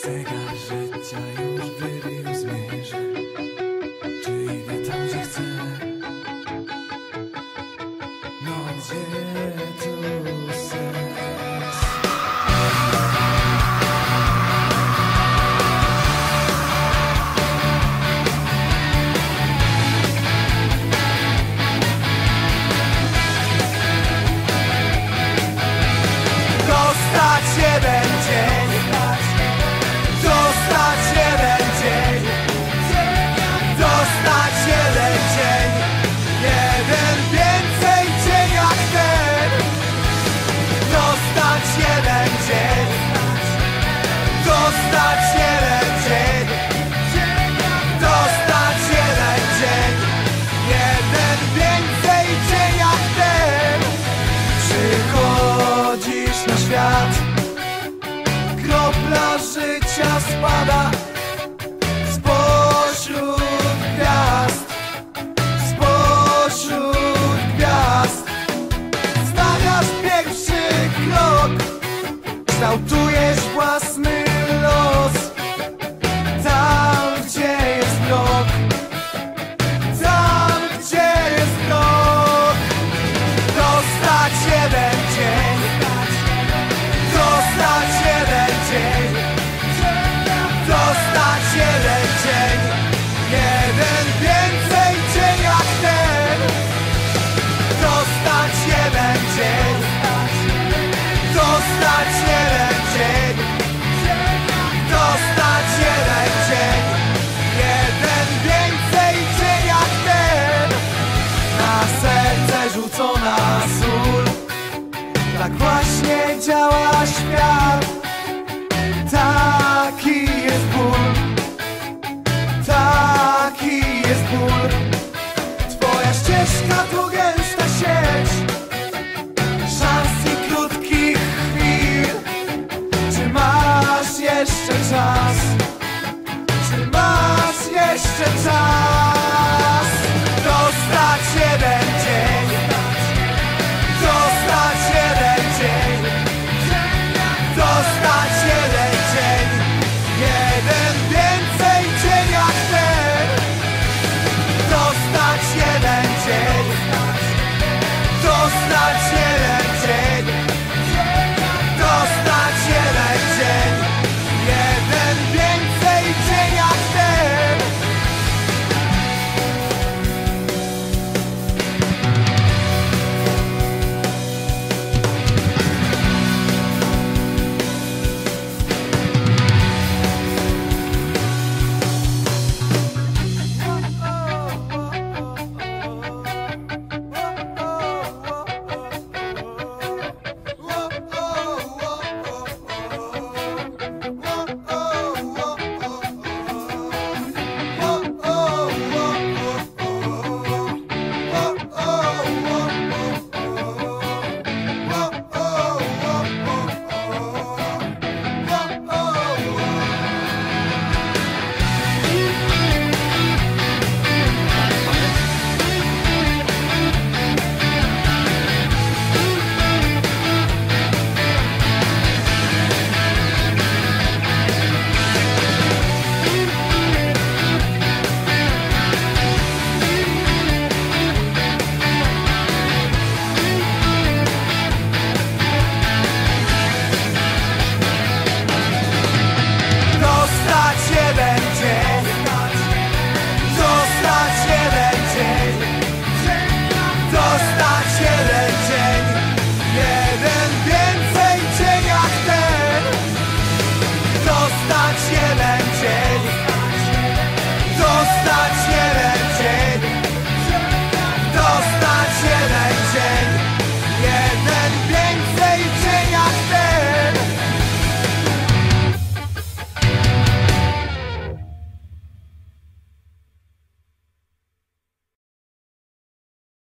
Zegar życia już wybił zmierz. Czy idę tam, gdzie chcę? No gdzie tu sens? Dostać jeden dzień, dostać jeden dzień, dostać jeden dzień, jeden więcej dzień jak ten. Dostać jeden dzień, dostać jeden dzień, dostać jeden dzień, jeden więcej dzień jak ten. Przychodzisz na świat, kropla życia spada spośród gwiazd, spośród gwiazd. Stawiasz pierwszy krok, kształtujesz własny los. Tam, gdzie jest mrok, tam, gdzie jest mrok. Dostać jeden dzień, dostać jeden dzień, dostać jeden dzień, jeden więcej dzień jak ten. Dostać jeden dzień, dostać jeden dzień, dostać jeden dzień, jeden więcej dzień jak ten. Na serce rzucona sól, tak właśnie działa świat. Taki jest ból, taki jest ból. Twoja ścieżka to gęsta sieć szans i krótkich chwil. Czy masz jeszcze czas? Czy masz jeszcze czas?